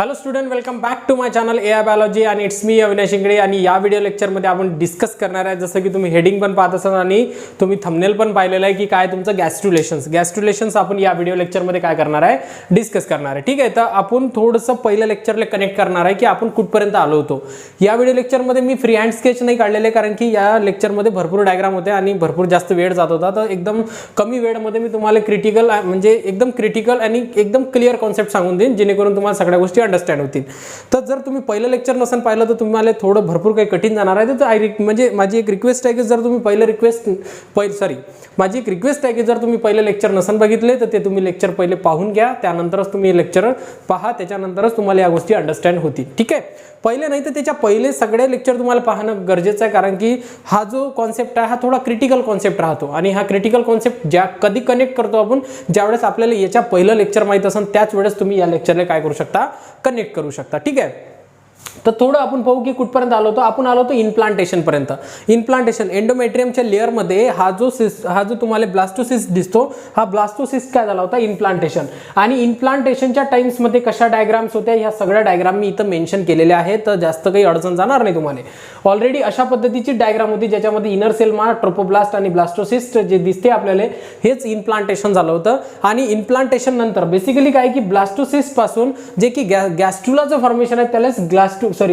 Hello student, welcome back to my channel AI biology आणि it's me Avinash Ingale. आणि या video लेक्चरमध्ये आपण डिस्कस करणार आहे, जसं की तुम्ही हेडिंग पण पाहत असाल आणि तुम्ही थंबनेल पण पाहिलेलं आहे की काय तुमचं गॅस्ट्रुलेशन्स आपण या व्हिडिओ लेक्चरमध्ये काय करणार आहे, डिस्कस करणार आहे. ठीक आहे, तर आपण थोडंसं पहिल्या लेक्चरला कनेक्ट करणार आहे की आपण कुठपर्यंत आलो होतो. या व्हिडिओ लेक्चरमध्ये मी फ्री हँड स्केच नाही काढलेले, कारण की या लेक्चरमध्ये भरपूर डायग्राम होते आणि भरपूर जास्त वेळ जात होता. तर एकदम कमी वेळमध्ये मी तुम्हाला क्रिटिकल म्हणजे एकदम क्रिटिकल आणि एकदम क्लिअर कॉन्सेप्ट सांगून देईन, जेणेकरून तुम्हाला सगळ्या गोष्टी अंडरस्टँड होतील. तर जर तुम्ही पहिलं लेक्चर नसेल पाहिलं तर तुम्हाला थोडं भरपूर काही कठीण जाणार आहे. तर म्हणजे माझी एक रिक्वेस्ट आहे की जर तुम्ही माझी एक रिक्वेस्ट आहे की जर तुम्ही पहिलं लेक्चर नसेल बघितले तर ते तुम्ही लेक्चर पहिले पाहून घ्या, त्यानंतरच तुम्ही लेक्चर पहा, त्याच्यानंतरच तुम्हाला या गोष्टी अंडरस्टँड होतील. ठीक आहे, पहिले नाही तर त्याच्या पहिले सगळे लेक्चर तुम्हाला पाहणं गरजेचं आहे, कारण की हा जो कॉन्सेप्ट आहे हा थोडा क्रिटिकल कॉन्सेप्ट राहतो. आणि हा क्रिटिकल कॉन्सेप्ट ज्या कधी कनेक्ट करतो आपण, ज्यावेळेस आपल्याला याच्या पहिलं लेक्चर माहीत असेल त्याच वेळेस तुम्ही या लेक्चरला काय करू शकता, कनेक्ट करू शकता. ठीक आहे, तर थोडं आपण पाहू की कुठपर्यंत आलो होतो. आपण आलो होतो इम्प्लांटेशन पर्यंत. इम्प्लांटेशन एंडोमेट्रियमच्या लेअरमध्ये हा जो तुम्हाला ब्लास्टोसिस्ट दिसतो, हा ब्लास्टोसिस्ट काय झाला होता, इम्प्लांटेशन. आणि इम्प्लांटेशनच्या टाइम्समध्ये कशा डायग्राम्स होत्या, ह्या सगळ्या डायग्राम मी इथं मेन्शन केलेल्या आहेत, तर जास्त काही अडचण जाणार नाही तुम्हाला. ऑलरेडी अशा पद्धतीची डायग्राम होती ज्याच्यामध्ये इनर सेल मास, ट्रोपोब्लास्ट आणि ब्लास्टोसिस्ट जे दिसते आपल्याला, हेच इम्प्लांटेशन झालं होतं. आणि इम्प्लांटेशन नंतर बेसिकली काय की ब्लास्टोसिस्ट पासून जे की गॅस्ट्रुलाचं फॉर्मेशन आहे त्याला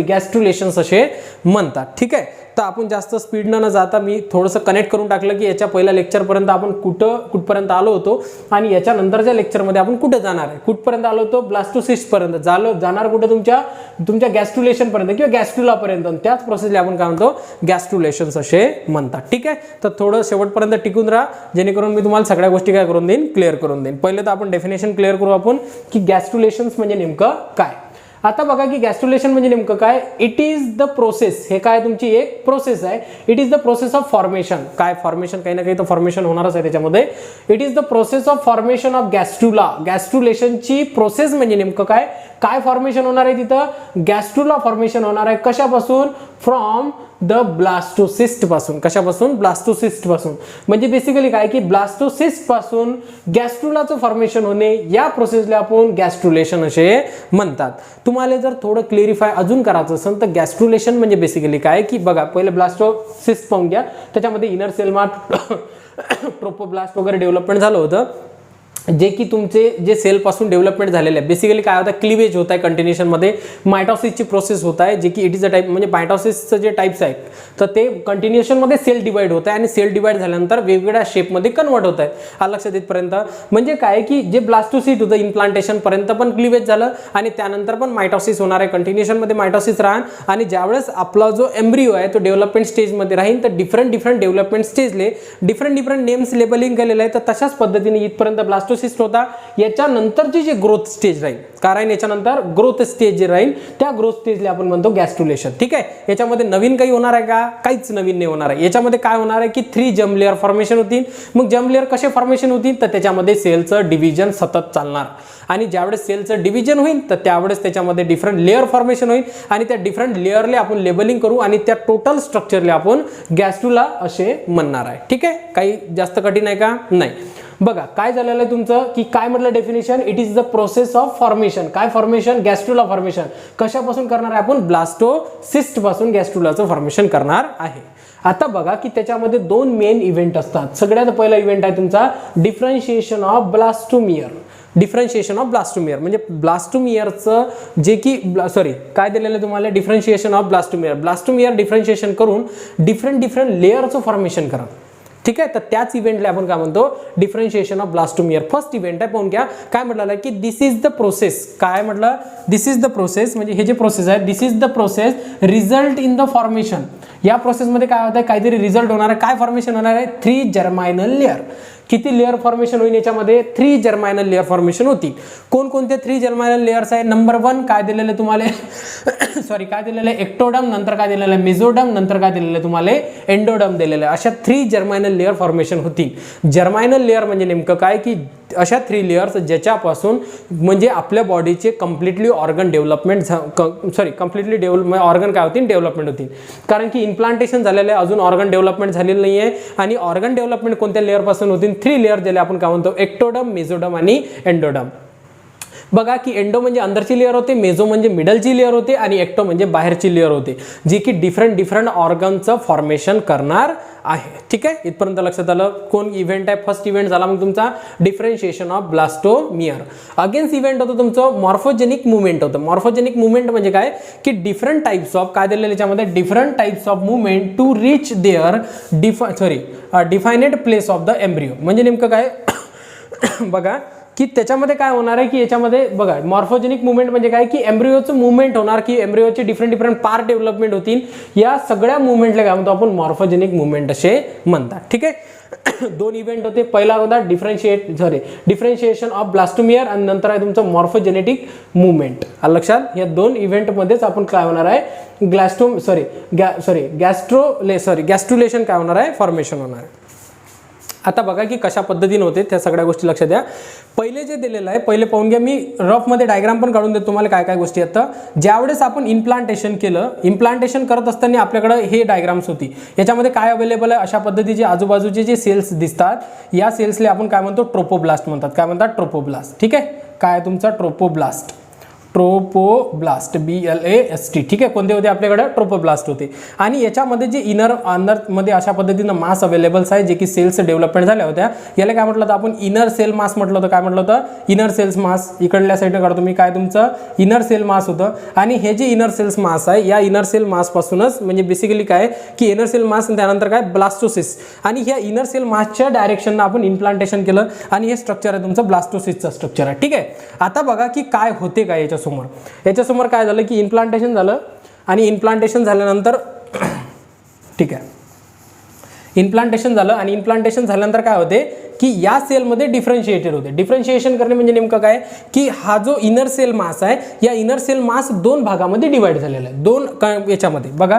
गॅस्ट्रुलेशन्स असे म्हणतात. ठीक आहे, तर आपण जास्त स्पीडनं न जाता मी थोडंसं कनेक्ट करून टाकलं की याच्या पहिल्या लेक्चरपर्यंत आपण कुठपर्यंत आलो होतो आणि याच्या नंतरच्या लेक्चरमध्ये आपण कुठे जाणार आहे. कुठपर्यंत आलो होतो, ब्लास्टोसिस्ट पर्यंत जाणार कुठे, तुमच्या गॅस्ट्रुलेशन पर्यंत किंवा गॅस्ट्रुलापर्यंत. त्याच प्रोसेसला आपण काय म्हणतो, गॅस्ट्रुलेशन्स असे म्हणतात. ठीक आहे, तर थोडं शेवटपर्यंत टिकून राहा, जेणेकरून मी तुम्हाला सगळ्या गोष्टी काय करून देईन, क्लिअर करून देईन. पहिले तर आपण डेफिनेशन क्लिअर करू आपण की गॅस्ट्रुलेशन्स म्हणजे नेमकं काय. आता बघा की गॅस्ट्रुलेशन म्हणजे नेमकं काय. इट इज द प्रोसेस, हे काय तुमची एक प्रोसेस आहे. It is the process of formation. काय फॉर्मेशन, काही ना काही तर फॉर्मेशन होणारच आहे त्याच्यामध्ये. It is the process of formation of gastrula. गॅस्ट्रुलेशनची प्रोसेस म्हणजे नेमकं काय, काय फॉर्मेशन होणार आहे तिथं, गॅस्ट्रुला फॉर्मेशन होणार आहे. कशापासून, फ्रॉम द ब्लास्टोसिस्ट पासून. कशापासून, ब्लास्टोसिस्ट पासून. म्हणजे बेसिकली काय की ब्लास्टोसिस्ट पासून गॅस्ट्रुलाचं फॉर्मेशन होणे, या प्रोसेसला आपण गॅस्ट्रुलेशन असे म्हणतात. तुम्हाला जर थोडं क्लिअरिफाय अजून करायचं असेल तर गॅस्ट्रुलेशन म्हणजे बेसिकली काय की बघा, पहिले ब्लास्टोसिस्ट पाहून घ्या, त्याच्यामध्ये इनर सेल मास, ट्रोपोब्लास्ट वगैरे डेव्हलपमेंट झालं होतं, जे की तुमचे जे सेल पासून डेव्हलपमेंट झालेले आहे. बेसिकली काय होतं, क्लिवेज होत आहे कंटिन्युएशन मध्ये, मायटॉसिसची प्रोसेस होत आहे, जे की इट इज अ टाइप, म्हणजे मायटॉसिसचं जे टाइप्स आहेत तर ते कंटिन्युएशन मध्ये सेल डिवाइड होत आहे आणि सेल डिवाइड झाल्यानंतर वेगवेगळ्या शेपमध्ये कन्वर्ट होत आहेत. हा लक्षात येतपर्यंत म्हणजे काय की जे ब्लास्टोसिस्ट होतं इम्प्लांटेशन पर्यंत पण क्लिवेज झालं आणि त्यानंतर पण मायटॉसिस होणार आहे, कंटिन्युएशन मध्ये मायटॉसिस राहणार. आणि ज्यावेळेस आपला जो एम्ब्रिओ आहे तो डेव्हलपमेंट स्टेजमध्ये राहील, तर डिफरंट डेव्हलपमेंट स्टेजले डिफरंट नेम्स लेबलिंग केलेलं आहे. तर तशाच पद्धतीने इथपर्यंत ब्लास्टोसिस्ट होता. याच्यानंतरची जी ग्रोथ स्टेज राहील, कारण याच्यानंतर ग्रोथ स्टेज जे राहील त्या ग्रोथ स्टेजला आपण म्हणतो गॅस्ट्रुलेशन. ठीक आहे, याच्यामध्ये नवीन काही होणार आहे का, काहीच नवीन नाही होणार आहे. याच्यामध्ये काय होणार आहे की 3 जर्म लेअर फॉर्मेशन होतील. मग जर्म लेअर कसे फॉर्मेशन होतील, तर त्याच्यामध्ये सेलचं डिव्हिजन सतत चालणार. आणि ज्यावेळेस सेलचं डिव्हिजन होईल तर त्यावेळेस त्याच्यामध्ये डिफरंट लेअर फॉर्मेशन होईल आणि त्या डिफरंट लेअरले आपण लेबलिंग करू आणि त्या टोटल स्ट्रक्चरला आपण गॅस्ट्रुला असे म्हणणार आहे. ठीक आहे, काही जास्त कठीण आहे का, नाही. बघा काय झालेलं आहे तुमचं की काय म्हटलं definition, it is the process of formation. काय फॉर्मेशन, गॅस्ट्रुला फॉर्मेशन. कशापासून करणार आहे आपण, ब्लास्टोसिस्ट पासून गॅस्ट्रुलाचं फॉर्मेशन करणार आहे. आता बघा की त्याच्यामध्ये 2 मेन इव्हेंट असतात. सगळ्यात पहिला इव्हेंट आहे तुमचा differentiation of blastomere. Differentiation of blastomere म्हणजे ब्लास्टोमियरचं जे की काय दिलेलं आहे तुम्हाला, differentiation of blastomere. Blastomere differentiation करून डिफरंट लेअरचं फॉर्मेशन करा. ठीक आहे, तर त्याच इव्हेंटला आपण काय म्हणतो, differentiation of blastomere. First event आहे, पाहून घ्या काय म्हटलं की दिस इज द प्रोसेस. काय म्हटलं, दिस इज द प्रोसेस, म्हणजे हे जे प्रोसेस आहे this is the process result in the formation. या प्रोसेसमध्ये काय होत आहे, काहीतरी रिझल्ट होणार आहे. काय फॉर्मेशन होणार आहे, 3 जर्मायनल लेअर. किती लेअर फॉर्मेशन होईल याच्यामध्ये, 3 जर्मायनल लेअर फॉर्मेशन होतील. कोणकोणते 3 जर्मायनल लेअर्स आहे, नंबर 1 काय दिलेलं आहे तुम्हाला काय दिलेलं आहे, एक्टोडम, नंतर काय दिलेलं आहे, मेझोडम, नंतर काय दिलेलं आहे तुम्हाला, एंडोडम दिलेलं आहे. अशा 3 जर्मायनल लेअर फॉर्मेशन होतील. जर्मायनल लेअर म्हणजे नेमकं काय की अशा 3 लेयर्स ज्याच्यापासून म्हणजे आपल्या बॉडीचे कम्प्लिटली ऑर्गन डेव्हलपमेंट ऑर्गन काय होतील, डेव्हलपमेंट होतील. कारण की इम्प्लांटेशन झालेलं आहे, अजून ऑर्गन डेव्हलपमेंट झालेलं नाही आहे. आणि ऑर्गन डेव्हलपमेंट कोणत्या लेअरपासून होतील, 3 लेअर ज्याला आपण काय म्हणतो, एक्टोडम, मेझोडम आणि एंडोडम. बघा की एंडो म्हणजे अंदरची लेअर होते, मेझो म्हणजे मिडलची लेअर होते आणि एक्टो म्हणजे बाहेरची लेअर होते, जी की डिफरंट ऑर्गनचं फॉर्मेशन करणार आहे. ठीक आहे, इथपर्यंत लक्षात आलं. कोण इव्हेंट आहे? फर्स्ट इव्हेंट झाला मग तुमचा differentiation of blastomere. Against event होतं तुमचं मॉर्फोजेनिक मुवमेंट होतं. मॉर्फोजेनिक मुवमेंट म्हणजे काय की डिफरंट टाइप्स ऑफ काय दिलेलं याच्यामध्ये different types of movement to reach their defined place of the embryo. म्हणजे नेमकं काय बघा की त्याच्यामध्ये काय होणार आहे की याच्यामध्ये बघा मॉर्फोजेनिक मुवमेंट म्हणजे काय की एम्ब्रिओचं मुवमेंट होणार की एम्ब्रिओचे डिफरंट पार्ट डेव्हलपमेंट होतील. या सगळ्या मुवमेंटला काय म्हणतो आपण मॉर्फोजेनिक मुवमेंट असे म्हणतात. ठीक आहे, दोन इव्हेंट होते. पहिला होता डिफरन्शिएशन ऑफ ब्लास्टोमियर आणि नंतर आहे तुमचं मॉर्फोजेनेटिक मुवमेंट. लक्षात या दोन इव्हेंटमध्येच आपण काय होणार आहे गॅस्ट्रुलेशन काय होणार आहे फॉर्मेशन होणार आहे. आता बघा की कशा पद्धतीने होते त्या सगळ्या गोष्टी लक्षात द्या. पहिले जे दिलेलं आहे पहिले पाहून घ्या. मी रफमध्ये डायग्राम पण काढून देतो तुम्हाला काय काय गोष्टी आहेत. ज्यावेळेस आपण इम्प्लांटेशन केलं, इम्प्लांटेशन करत असताना आपल्याकडे हे डायग्राम्स होती. याच्यामध्ये काय अवेलेबल आहे अशा पद्धतीचे आजूबाजूचे जे सेल्स दिसतात या सेल्सला आपण काय म्हणतो ट्रोपोब्लास्ट म्हणतात. काय म्हणतात ट्रोपोब्लास्ट. ठीक आहे, काय तुमचा ट्रोपोब्लास्ट BLAST. ठीक आहे, कोणते होते आपल्याकडे ट्रोपोब्लास्ट होते. आणि याच्यामध्ये जे अंदरमध्ये अशा पद्धतीनं मास अवेलेबल्स आहे जे की सेल्स डेव्हलपमेंट झाल्या होत्या. याला काय म्हटलं होतं आपण इनर सेल मास म्हटलं होतं. काय म्हटलं होतं इनर सेल्स मास. इकडल्या साईडने काढतो मी काय तुमचं इनर सेल मास होतं. आणि हे जे इनर सेल्स मास आहे या इनर सेल मास पासूनच म्हणजे बेसिकली काय की इनर सेल मास त्यानंतर काय ब्लास्टोसिस आणि ह्या इनर सेल मासच्या डायरेक्शननं आपण इम्प्लांटेशन केलं आणि हे स्ट्रक्चर आहे तुमचं ब्लास्टोसिसचं स्ट्रक्चर आहे. ठीक आहे, आता बघा की काय होते काय याच्यासमोर काय झालं की इम्प्लांटेशन झालं आणि इम्प्लांटेशन झाल्यानंतर ठीक आहे इम्प्लांटेशन झालं आणि इम्प्लांटेशन झाल्यानंतर काय होते की या सेलमध्ये डिफरन्शिएटेड होते. डिफरन्शिएशन करणे म्हणजे नेमकं काय की हा जो इनर सेल मास आहे या इनर सेल मास दोन भागामध्ये डिवाइड झालेला आहे. दोन याच्यामध्ये बघा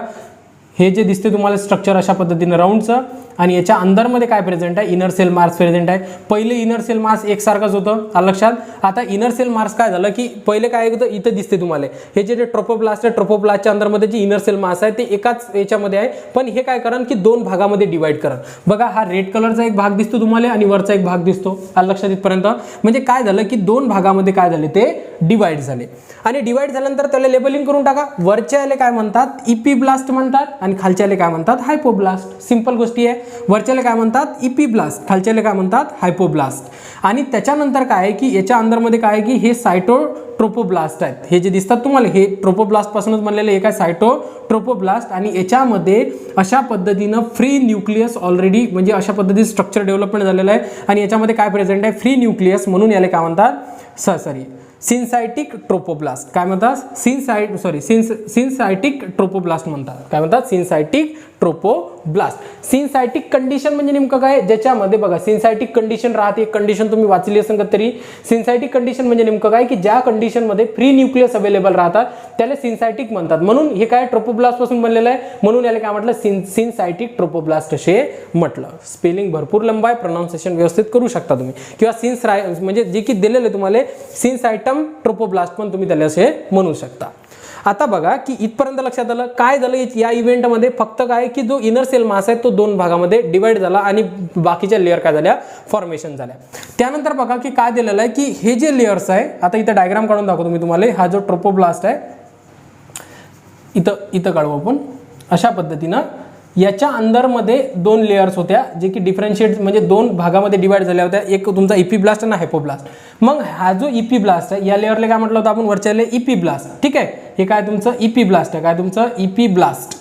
हे जे दिसते तुम्हाला स्ट्रक्चर अशा पद्धतीने राऊंडचं आणि याच्या अंदरमध्ये काय प्रेझेंट आहे इनर सेल मास प्रेझेंट आहे. पहिले इनर सेल मास एकसारखंच होतं लक्षात. आता इनर सेल मास काय झालं की पहिले काय होतं इथं दिसते तुम्हाला हे जे ट्रोपोब्लास्ट आहे ट्रोपोब्लास्टच्या अंदरमध्ये जे इनर सेल मास आहे ते एकाच याच्यामध्ये आहे पण हे काय करण की दोन भागामध्ये डिवाइड करण. बघा हा रेड कलरचा एक भाग दिसतो तुम्हाला आणि वरचा एक भाग दिसतो लक्षात इथपर्यंत. म्हणजे काय झालं की दोन भागामध्ये काय झाले ते डिवाइड झाले आणि डिवाइड झाल्यानंतर त्याला लेबलिंग करून टाका. वरच्याले काय म्हणतात इपीब्लास्ट म्हणतात आणि खालच्याले काय म्हणतात हायपोब्लास्ट. सिंपल गोष्टी आहे. वरच्याले काय म्हणतात इपीब्लास्ट, खालच्याले काय म्हणतात हायपोब्लास्ट. आणि त्याच्यानंतर काय आहे की याच्या अंदरमध्ये काय आहे की हे सायटोट्रोपोब्लास्ट आहेत. हे जे दिसतात तुम्हाला हे ट्रोपोब्लास्ट पासूनच बनलेले एक आहे सायटोट्रोपोब्लास्ट आणि याच्यामध्ये अशा पद्धतीनं फ्री न्यूक्लियस ऑलरेडी म्हणजे अशा पद्धतीने स्ट्रक्चर डेव्हलपमेंट झालेलं आहे आणि याच्यामध्ये काय प्रेझेंट आहे फ्री न्यूक्लियस म्हणून याला काय म्हणतात सिन्सायटिक ट्रोपोब्लास्ट. काय म्हणतात सिन्सायटिक ट्रोपोब्लास्ट म्हणतात. काय म्हणतात सिन्सायटिक ट्रोपोब्लास्ट. सिन्सायटिक कंडिशन म्हणजे नेमकं काय ज्याच्यामध्ये बघा सिन्सायटिक कंडिशन राहते. एक कंडिशन तुम्ही वाचली असेल तरी सिन्सायटिक कंडिशन म्हणजे नेमकं काय की ज्या कंडिशनमध्ये फ्री न्यूक्लियस अवेलेबल राहतात त्याला सिन्सायटिक म्हणतात. म्हणून हे काय ट्रोपोब्लास्ट पासून बनलेलं आहे म्हणून याला काय म्हटलं सिन्सायटिक ट्रोपोब्लास्ट असे म्हटलं. स्पेलिंग भरपूर लंब आहे, प्रोनाउन्सिएशन व्यवस्थित करू शकता तुम्ही किंवा म्हणजे जे की दिलेलं आहे तुम्हाला सिन्सायटम ट्रोपोब्लास्ट पण तुम्ही त्याला असे म्हणू शकता. आता बघा की इथपर्यंत लक्षात आलं काय झालं या इव्हेंटमध्ये फक्त काय की जो इनर सेल मास आहे तो दोन भागामध्ये डिवाइड झाला आणि बाकीच्या लेअर काय झाल्या फॉर्मेशन झाल्या. त्यानंतर बघा की काय दिलेलं आहे की हे जे लेयर्स आहे आता इथं डायग्राम काढून दाखवतो मी तुम्हाला. हा जो ट्रोपोब्लास्ट आहे इथं काढू आपण अशा पद्धतीनं. याच्या अंदरमध्ये दोन लेयर्स होत्या जे की डिफरन्शिएट म्हणजे दोन भागामध्ये डिवाइड झाल्या होत्या. एक तुमचा इपीब्लास्ट आणि हायपोब्लास्ट. मग हा जो इपीब्लास्ट आहे या लेअरला काय म्हटलं होतं आपण वरच्याले इपीब्लास्ट. ठीक आहे, हे काय तुमचं इपीब्लास्ट आहे. काय तुमचं इपीब्लास्ट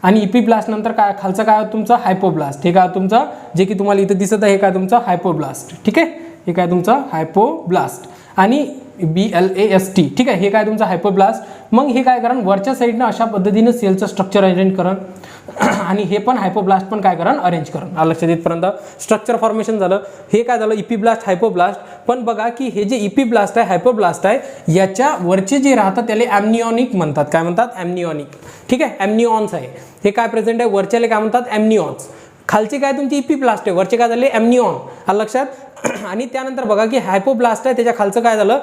आणि इपीब्लास्ट नंतर काय खालचं काय तुमचं हायपोब्लास्ट. हे काय तुमचं जे की तुम्हाला इथं दिसत आहे हे काय तुमचं हायपोब्लास्ट. ठीक आहे, हे काय तुमचं हायपोब्लास्ट आणि BLAST. ठीक आहे, हे काय तुमचं हायपोब्लास्ट. मग हे काय करण वरच्या साईडनं अशा पद्धतीनं सेलचं स्ट्रक्चर अरेंज करण आणि हे पण हायपोब्लास्ट पण काय करण अरेंज करण. लक्षात येतपर्यंत स्ट्रक्चर फॉर्मेशन झालं. हे काय झालं इपीब्लास्ट हायपोब्लास्ट. पण बघा की हे जे इपीब्लास्ट आहे हायपोब्लास्ट आहे याच्या वरचे जे राहतात त्याला ॲम्निओनिक म्हणतात. काय म्हणतात ॲम्निओनिक. ठीक आहे, ॲम्निऑन्स आहे. हे काय प्रेझेंट आहे वरच्याला काय म्हणतात ॲम्निऑन्स. खालचे काय तुमची इपीब्लास्ट आहे वरचे काय झाले ॲम्निऑन. लक्षात आणि त्यानंतर बघा की हायपोब्लास्ट आहे त्याच्या खालचं काय झालं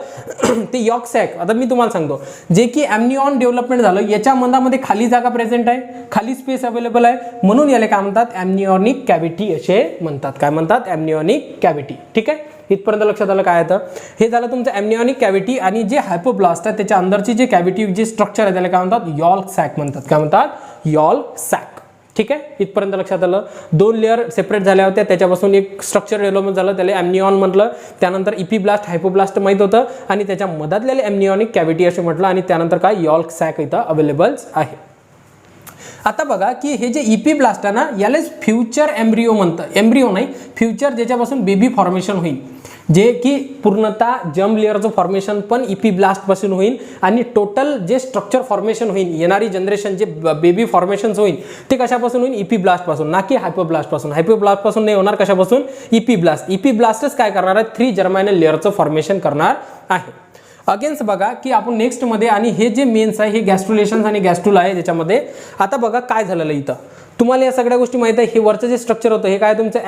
ते यॉर्क सॅक. आता मी तुम्हाला सांगतो जे की ॲम्निऑन डेव्हलपमेंट झालं याच्या मधामध्ये खाली जागा प्रेझेंट आहे, खाली स्पेस अवेलेबल आहे, म्हणून याला काय म्हणतात ॲम्निऑनिक कॅव्हिटी असे म्हणतात. काय म्हणतात ॲम्निऑनिक कॅव्हिटी. ठीक आहे, इथपर्यंत लक्षात आलं काय येतं. हे झालं तुमचं ॲम्निऑनिक कॅव्हिटी. आणि जे हायपोब्लास्ट आहे त्याच्या अंदरची जे कॅव्हिटी जे स्ट्रक्चर आहे त्याला काय म्हणतात यॉर्क सॅक म्हणतात. काय म्हणतात यॉर्क सॅक. ठीक आहे, इथपर्यंत लक्षात आलं. 2 लेअर सेपरेट झाल्या होत्या, त्याच्यापासून एक स्ट्रक्चर डेव्हलपमेंट झालं, त्याला ॲम्निऑन म्हटलं. त्यानंतर इपिब्लास्ट हायपोब्लास्ट माहीत होतं आणि त्याच्या मधातल्याला ॲम्निऑनिक कॅव्हिटी असे म्हटलं. आणि त्यानंतर काय यॉर्क सॅक इथं अवेलेबल आहे. आता बघा की हे जे इपिब्लास्ट आहे ना यालाच फ्युचर एम्ब्रिओ म्हणतं. एम्ब्रिओ नाही, फ्युचर ज्याच्यापासून बेबी फॉर्मेशन होईल, जे की पूर्णतः जर्म लेअरचं फॉर्मेशन पण इपिब्लास्ट पासून होईल. आणि टोटल जे स्ट्रक्चर फॉर्मेशन होईल, येणारी जनरेशन जे बेबी फॉर्मेशन होईल ते कशापासून होईल इपिब्लास्ट पासून, ना की हायपोब्लास्ट पासून. हायपोब्लास्ट पासून नाही होणार, कशापासून इपिब्लास्ट. इपिब्लास्टच काय करणार आहे 3 जर्मायनल लेअरचं फॉर्मेशन करणार आहे. अगेन्स बघा की आपण नेक्स्ट मध्ये, आणि हे जे मेन्स आहे हे गॅस्ट्रुलेशन आणि गॅस्ट्रुला आहे त्याच्यामध्ये. आता बघा काय झालेलं इथं तुम्हाला या सगळ्या गोष्टी माहिती आहे. हे वरचं जे स्ट्रक्चर होतं हे काय तुमचं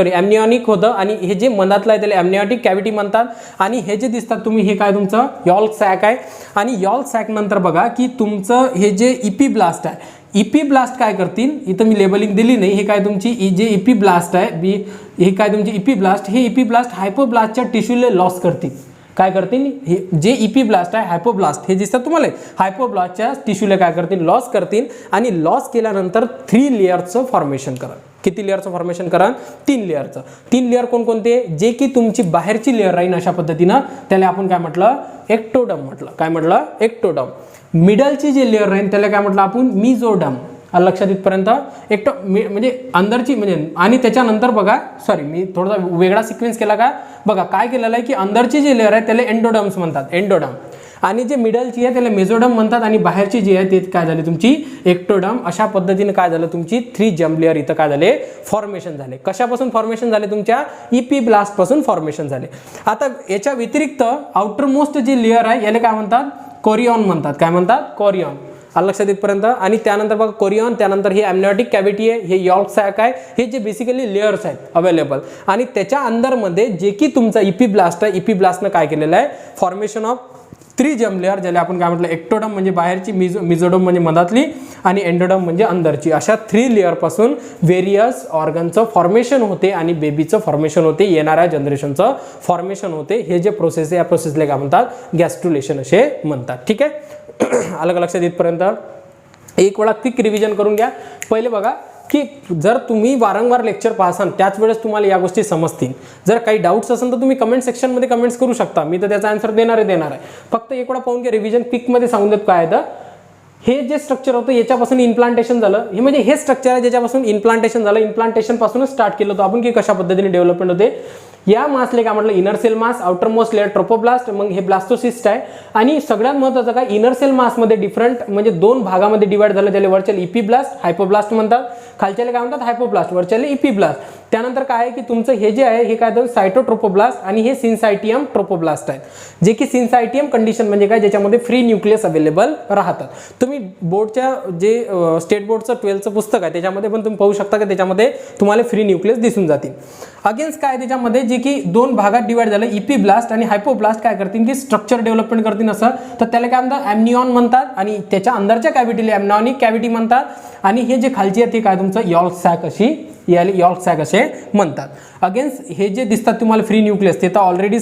ॲम्निऑनिक होतं आणि हे जे मधातलं आहे त्याला ॲम्निऑटिक कॅव्हिटी म्हणतात. आणि हे जे दिसतात तुम्ही हे काय तुमचं यॉर्क सॅक आहे. आणि यॉर्क सॅक नंतर बघा की तुमचं हे जे इपिब्लास्ट आहे, इपिब्लास्ट काय करतील, इथं मी लेबलिंग दिली नाही, हे काय तुमची जे इपिब्लास्ट आहे हे काय तुमची इपिब्लास्ट, हे इपिब्लास्ट हायपोब्लास्टच्या टिश्यूला लॉस करतील. काय करतील, हे जे इपिब्लास्ट आहे हायपोब्लास्ट हे दिसतात तुम्हाला, हायपोब्लास्टच्या टिश्यूला काय करतील लॉस करतील. आणि लॉस केल्यानंतर 3 लेअरचं फॉर्मेशन करा. किती लेअरचं फॉर्मेशन करा 3 लेअरचं. 3 लेअर कोणकोणते, जे की तुमची बाहेरची लेअर राहील अशा पद्धतीनं, त्याला आपण काय म्हटलं एक्टोडम म्हटलं. काय म्हटलं एक्टोडम. मिडलची जे लेअर राहील त्याला काय म्हटलं आपण मिझोडम. लक्षात इथपर्यंत म्हणजे अंदरची म्हणजे. आणि त्याच्यानंतर बघा सॉरी मी थोडासा वेगळा सिक्वेन्स केला का, बघा काय केलेलं आहे की अंदरची जी लेअर आहे त्याला एंडोडम्स म्हणतात, एंडोडम. आणि जे मिडलची आहे त्याला मेझोडम म्हणतात. आणि बाहेरची जी आहे ते काय झाली तुमची एक्टोडम. अशा पद्धतीने काय झालं तुमची 3 जर्म लेअर इथं काय झाले फॉर्मेशन झाले. कशापासून फॉर्मेशन झाले तुमच्या इपिब्लास्ट पासून फॉर्मेशन झाले. आता याच्या व्यतिरिक्त आउटर मोस्ट जे लेअर आहे याला काय म्हणतात कोरियॉन म्हणतात. काय म्हणतात कोरियॉन. लक्षात इथपर्यंत. आणि त्यानंतर बघा कोरियॉन, त्यानंतर ही ॲम्निऑटिक कॅव्हिटी आहे, हे यॉर्क सॅक आहे, हे जे बेसिकली लेअर्स आहेत अवेलेबल. आणि त्याच्या अंदरमध्ये जे की तुमचा इपिब्लास्ट आहे, इपिब्लास्टनं काय केलेलं आहे फॉर्मेशन ऑफ 3 जर्म लेअर, ज्याला आपण काय म्हटलं एक्टोडम म्हणजे बाहेरची, मिझोडम म्हणजे मधातली, आणि एंडोडम म्हणजे अंदरची. अशा 3 लेअर पासून व्हेरियस ऑर्गनचं फॉर्मेशन होते आणि बेबीचं फॉर्मेशन होते, येणाऱ्या जनरेशनचं फॉर्मेशन होते. हे जे प्रोसेस आहे या प्रोसेसला काय म्हणतात गॅस्ट्रुलेशन असे म्हणतात. ठीक आहे, अलग लक्षात इथपर्यंत. एक वेळा क्विक रिव्हिजन करून घ्या. पहिले बघा की जर तुम्ही वारंवार लेक्चर पाहसाल त्याच वेळेस तुम्हाला या गोष्टी समजतील. जर काही डाऊट्स असेल तर तुम्ही कमेंट सेक्शनमध्ये कमेंट्स करू शकता, मी तर त्याचा आन्सर देणार आहे. फक्त एक वेळा पाहून घ्या, रिव्हिजन क्विकमध्ये सांगून देत काय आहे. हे जे स्ट्रक्चर होतं याच्यापासून इम्प्लांटेशन झालं, हे म्हणजे हे स्ट्रक्चर आहे ज्याच्यापासून इम्प्लांटेशन झालं. इम्प्लांटेशन पासूनच स्टार्ट केलं होतं आपण की कशा पद्धतीने डेव्हलपमेंट होते. या मासले काय म्हटलं inner cell mass, outer most layer trophoblast, मग हे ब्लास्टोसिस्ट आहे. आणि सगळ्यात महत्त्वाचं काय इनर सेल मासमध्ये डिफरंट म्हणजे 2 भागामध्ये डिवाइड झालं, त्याला वरच्याला इपिब्लास्ट हायपोब्लास्ट म्हणतात, खालच्याला काय म्हणतात हायपोब्लास्ट, वरच्याला इपिब्लास्ट. त्यानंतर काय आहे की तुमचं हे जे आहे हे काय तर सायटोट्रोपोब्लास्ट आणि हे सिन्सायटियम ट्रोपोब्लास्ट आहेत, जे की सिन्सायटियम कंडिशन म्हणजे काय ज्याच्यामध्ये फ्री न्यूक्लियस अवेलेबल राहतात. तुम्ही बोर्डच्या जे स्टेट बोर्डचं 12चं पुस्तक आहे त्याच्यामध्ये पण तुम्ही पाहू शकता की त्याच्यामध्ये तुम्हाला फ्री न्यूक्लियस दिसून जातील. अगेन्स्ट काय त्याच्यामध्ये जे की 2 भागात डिवाइड झालं, इपिब्लास्ट आणि हायपोब्लास्ट काय करतील की स्ट्रक्चर डेव्हलपमेंट करतील. असं तर त्याला काय म्हणतात ॲम्निऑन म्हणतात, आणि त्याच्या अंदरच्या कॅव्हिटीला ॲम्निऑनिक कॅव्हिटी म्हणतात. आणि हे जे खालची आहे ते काय तुमचं यॉर्क सॅक अशी याला यॉर्क सॅक असे म्हणतात. अगेन्स्ट हे जे दिसतात तुम्हाला फ्री न्यूक्लियस ते तर ऑलरेडी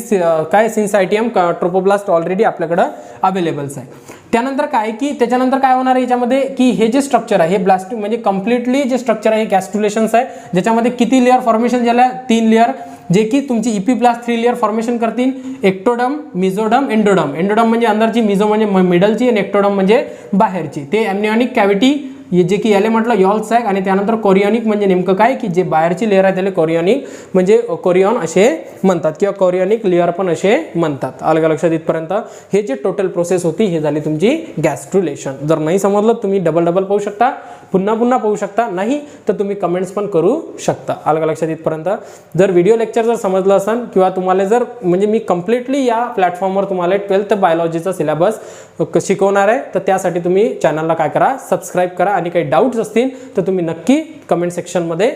काय सिन्सायटियम ट्रोपोब्लास्ट ऑलरेडी आपल्याकडं अवेलेबल्स आहे. त्यानंतर काय की त्याच्यानंतर काय होणार आहे याच्यामध्ये की हे जे स्ट्रक्चर आहे हे ब्लास्ट म्हणजे कम्प्लिटली जे स्ट्रक्चर आहे हे गॅस्ट्रुलेशन्स आहे, ज्याच्यामध्ये किती लेअर फॉर्मेशन झालं 3 लेअर, जे की तुमची इपिब्लास्ट 3 लेअर फॉर्मेशन करतील, एक्टोडम, मिझोडम, एंडोडम. एंडोडम म्हणजे अंदरची, मिझो म्हणजे मिडलची, आणि एक्टोडम म्हणजे बाहेरची. ते ॲम्निऑनिक कॅव्हिटी जे की याला म्हटलं यॉर्क सॅक. आणि त्यानंतर कोरियॉनिक म्हणजे नेमकं काय की जे बाहेरची लेअर आहे त्याला कोरियॉनिक म्हणजे कोरियॉन असे म्हणतात किंवा कोरियॉनिक लेअर पण असे म्हणतात. अलग लक्षात इथपर्यंत. हे जे टोटल प्रोसेस होती हे झाली तुमची गॅस्ट्रुलेशन. जर नाही समजलं तुम्ही डबल पाहू शकता, पुन्हा पाहू शकता, नाही तर तुम्ही कमेंट्स पण करू शकता. अलग लक्षात इथपर्यंत. जर व्हिडिओ लेक्चर जर समजलं असेल किंवा तुम्हाला जर म्हणजे मी कम्प्लिटली या प्लॅटफॉर्मवर तुम्हाला 12th बायोलॉजीचा सिलेबस शिकवणार आहे, तर त्यासाठी तुम्ही चॅनलला काय करा सबस्क्राईब करा. आणि काही डाऊट्स असतील तर तुम्ही नक्की कमेंट सेक्शनमध्ये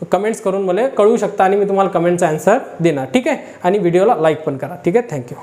कमेंट्स करून मला कळवू शकता आणि मी तुम्हाला कमेंटचा आन्सर देणार. ठीक आहे, आणि व्हिडिओला लाईक पण करा. ठीक आहे, थँक्यू.